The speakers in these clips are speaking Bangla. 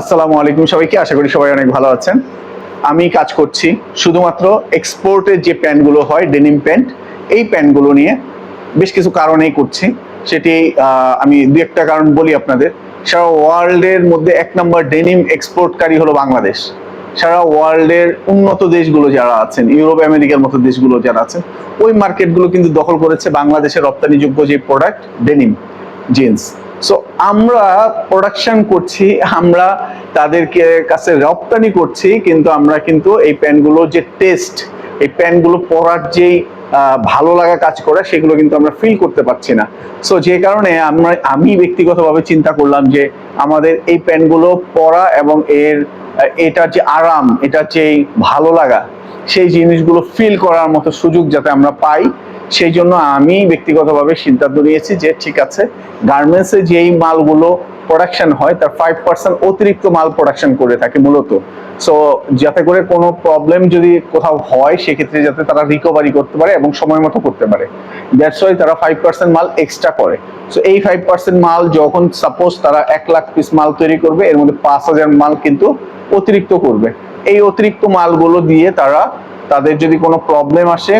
আসসালামু আলাইকুম সবাইকে, আশা করি সবাই অনেক ভালো আছেন। আমি কাজ করছি শুধুমাত্র এক্সপোর্টের যে প্যান্টগুলো হয়, ডেনিম প্যান্ট, এই প্যান্টগুলো নিয়ে বেশ কিছু কারণেই করছি। সেটি আমি দু একটা কারণ বলি আপনাদের। সারা ওয়ার্ল্ডের মধ্যে এক নম্বর ডেনিম এক্সপোর্টকারী হলো বাংলাদেশ। সারা ওয়ার্ল্ডের উন্নত দেশগুলো যারা আছেন, ইউরোপ আমেরিকার মতো দেশগুলো যারা আছেন, ওই মার্কেটগুলো কিন্তু দখল করেছে বাংলাদেশের রপ্তানিযোগ্য যে প্রোডাক্ট ডেনিম জিন্স। সো আমরা প্রোডাকশন করছি, আমরা তাদেরকে কাছে রপ্তানি করছি, কিন্তু আমরা কিন্তু এই প্যান্টগুলো যে টেস্ট, এই প্যান্টগুলো পরার যেই ভালো লাগা কাজ করে, সেগুলো কিন্তু আমরা ফিল করতে পারছি না। সো যে কারণে আমি ব্যক্তিগতভাবে চিন্তা করলাম যে আমাদের এই প্যান্টগুলো পরা এবং এটার যে আরাম, এটার যে ভালো লাগা, সেই জিনিসগুলো ফিল করার মতো সুযোগ যাতে আমরা পাই, সেই জন্য আমি ব্যক্তিগতভাবে সিদ্ধান্ত নিয়েছি যে ঠিক আছে, গার্মেন্টসে যেই মালগুলো প্রোডাকশন হয় তার 5% অতিরিক্ত মাল প্রোডাকশন করে থাকে মূলত। সো যাতে করে কোনো প্রবলেম যদি কোথাও হয়, সেক্ষেত্রে যাতে তারা রিকভারি করতে পারে এবং সময় মতো করতে পারে, দ্যাটস ওয়াই তারা 5% মাল এক্সট্রা করে। সো এই 5% মাল যখন সাপোজ তারা 1,00,000 পিস মাল তৈরি করবে, এর মধ্যে 5,000 মাল কিন্তু অতিরিক্ত করবে। এই অতিরিক্ত মালগুলো দিয়ে তারা তাদের যদি কোনো প্রবলেম আসে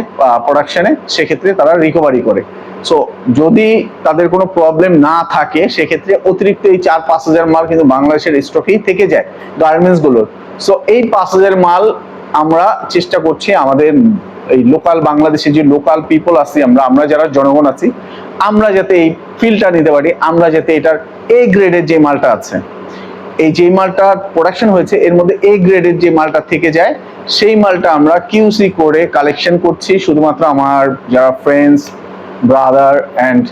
প্রোডাকশনে, সেক্ষেত্রে তারা রিকভারি করে। সো যদি তাদের কোনো প্রবলেম না থাকে, সেক্ষেত্রে অতিরিক্ত এই 4-5 হাজার মাল কিন্তু বাংলাদেশের স্টকেই থেকে যায় গার্মেন্টস গুলোর। সো এই 5,000 মাল আমরা চেষ্টা করছি আমাদের এই লোকাল বাংলাদেশে যে লোকাল পিপল আছি, আমরা যারা জনগণ আছি, আমরা যাতে এই ফিলটা নিতে পারি, আমরা যাতে এটার এ গ্রেডের যে মালটা আছে, এই যে মালটা প্রোডাকশন হয়েছে এর মধ্যে এ গ্রেডের যে মালটা থেকে যায়, সেই মালটা আমরা কিউসি করে কালেকশন করছি শুধুমাত্র আমার যারা ফ্রেন্ডস, ব্রাদার অ্যান্ড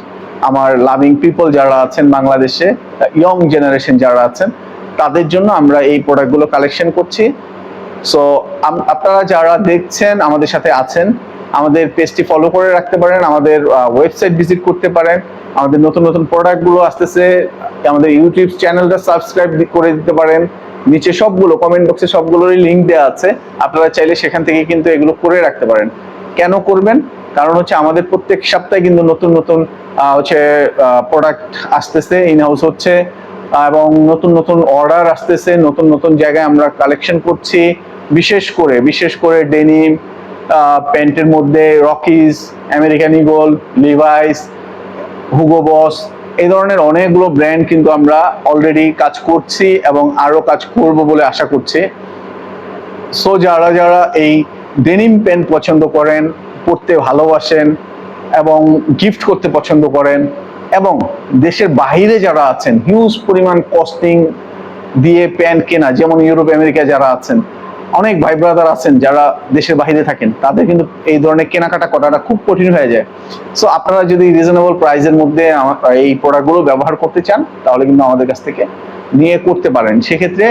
আমার লাভিং পিপল যারা আছেন বাংলাদেশে, ইয়ং জেনারেশন যারা আছেন, তাদের জন্য আমরা এই প্রোডাক্টগুলো কালেকশন করছি। সো আপনারা যারা দেখছেন, আমাদের সাথে আছেন, আমাদের পেজটি ফলো করে রাখতে পারেন, আমাদের ওয়েবসাইট ভিজিট করতে পারেন, আমাদের নতুন নতুন প্রোডাক্টগুলো আসতেছে, আমাদের ইউটিউব চ্যানেলটা সাবস্ক্রাইব করে দিতে পারেন। নিচে সবগুলো কমেন্ট বক্সে সবগুলোরই লিঙ্ক দেওয়া আছে, আপনারা চাইলে সেখান থেকে কিন্তু এগুলো করে রাখতে পারেন। কেন করবেন? কারণ হচ্ছে আমাদের প্রত্যেক সপ্তাহে কিন্তু নতুন নতুন প্রোডাক্ট আসতেছে, ইন হাউস হচ্ছে, এবং নতুন নতুন অর্ডার আসতেছে, নতুন নতুন জায়গায় আমরা কালেকশন করছি। বিশেষ করে ডেনিম প্যান্টের মধ্যে Rockies, American eagle, Levi's, Hugo বস, এই ধরনের অনেকগুলো ব্র্যান্ড কিন্তু আমরা অলরেডি কাজ করছি এবং আরো কাজ করব বলে আশা করছি। সো যারা যারা এই ডেনিম প্যান্ট পছন্দ করেন, পরতে ভালোবাসেন এবং গিফট করতে পছন্দ করেন, এবং দেশের বাইরে যারা আছেন হিউজ পরিমাণ কস্টিং দিয়ে প্যান্ট কেনা, যেমন ইউরোপ আমেরিকা যারা আছেন, অনেক ভাই ব্রাদার আছেন যারা দেশের বাইরে থাকেন, তাদের কিন্তু এই ধরনের কেনাকাটা করাটা খুব কঠিন হয়ে যায়। সো আপনারা যদি রিজনেবল প্রাইসের মধ্যে এই প্রোডাক্টগুলো ব্যবহার করতে চান, তাহলে কিন্তু আমাদের কাছ থেকে নিয়ে করতে পারেন। সেক্ষেত্রে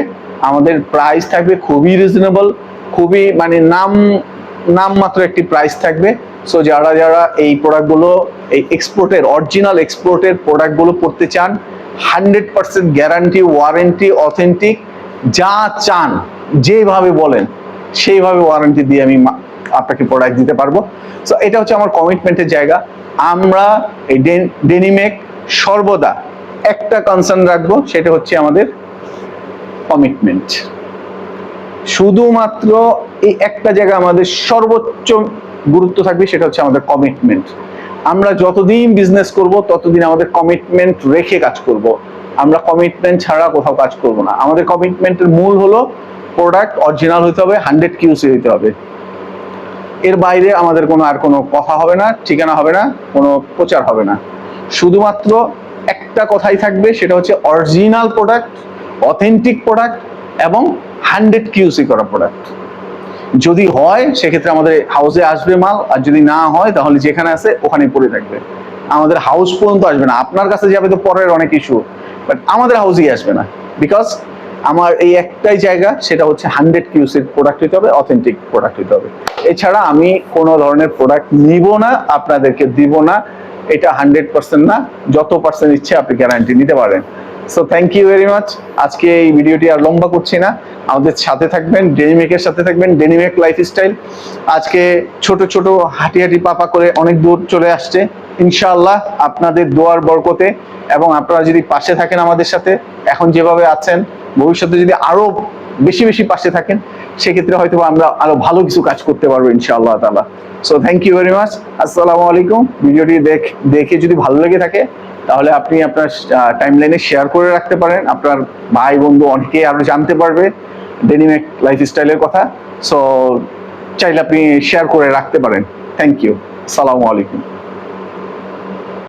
আমাদের প্রাইস থাকবে খুবই রিজনেবল, খুবই মানে নামমাত্র একটি প্রাইস থাকবে। সো যারা যারা এই প্রোডাক্টগুলো, এই অরিজিনাল এক্সপোর্টের প্রোডাক্টগুলো পড়তে চান, 100% গ্যারান্টি, ওয়ারেন্টি, অথেন্টিক, যা চান যেভাবে বলেন সেইভাবে ওয়ারেন্টি দিয়ে আমি আপনাকে প্রোডাক্ট দিতে পারবো। সো এটা হচ্ছে আমার কমিটমেন্টের জায়গা। আমরা এই ডেনিমেক সর্বদা একটা কনসার্ন রাখবো, সেটা হচ্ছে আমাদের কমিটমেন্ট। শুধুমাত্র এই একটা জায়গা আমাদের সর্বোচ্চ গুরুত্ব থাকবে, সেটা হচ্ছে আমাদের কমিটমেন্ট। আমরা যতদিন বিজনেস করব, ততদিন আমাদের কমিটমেন্ট রেখে কাজ করব। আমরা কমিটমেন্ট ছাড়া কোথাও কাজ করব না। আমাদের কমিটমেন্টের মূল হলো প্রোডাক্ট অরিজিনাল হতে হবে, 100 কিউসি হতে হবে। এর বাইরে আমাদের কোনো কথা হবে না, ঠিকানা হবে না, কোনো প্রচার হবে না। শুধুমাত্র একটা কথাই থাকবে, সেটা হচ্ছে অরিজিনাল প্রোডাক্ট, অথেন্টিক প্রোডাক্ট এবং 100 কিউসি করা প্রোডাক্ট। যদি হয় সেক্ষেত্রে আমাদের হাউসে আসবে মাল, আর যদি না হয় তাহলে যেখানে আছে ওখানেই পড়ে থাকবে। আমাদের হাউস পর্যন্ত আসবে না। আপনার কাছে যাবে তো পরের অনেক ইস্যু, বাট আমাদের হাউসেই আসবে না। বিকজ আমার এই একটাই জায়গা, সেটা হচ্ছে 100 কিউসির প্রোডাক্ট হতে হবে, অথেন্টিক প্রোডাক্ট হতে হবে। এছাড়া আমি কোনো ধরনের প্রোডাক্ট নিব না, আপনাদেরকে দিব না। এটা 100% না, যত পার্সেন্ট ইচ্ছে আপনি গ্যারান্টি নিতে পারেন। So thank you very much. আজকে এই ভিডিওটি আর লম্বা করছি না, আমাদের সাথে থাকবেন, ডেনিমেকের সাথে থাকবেন, ডেনিমেক লাইফস্টাইল আজকে ছোট ছোট হাঁটি পাপা করে অনেক দূর চলে আসছে ইনশাআল্লাহ আপনাদের দোয়ার বরকতে। এবং আপনারা যদি পাশে থাকেন আমাদের সাথে, এখন যেভাবে আছেন ভবিষ্যতে যদি আরো বেশি বেশি পাশে থাকেন, সেক্ষেত্রে হয়তো আমরা আরো ভালো কিছু কাজ করতে পারবো ইনশাআল্লাহ তাআলা। So thank you very much. আসসালামু আলাইকুম। ভিডিওটি দেখে যদি ভালো লেগে থাকে, তাহলে আপনি আপনার টাইমলাইনে শেয়ার করে রাখতে পারেন। আপনার ভাই বন্ধু অনেকে আরো জানতে পারবে ডেনিম লাইফস্টাইলের কথা। সো চাইলে আপনি শেয়ার করে রাখতে পারেন। Thank you. আসসালামু আলাইকুম।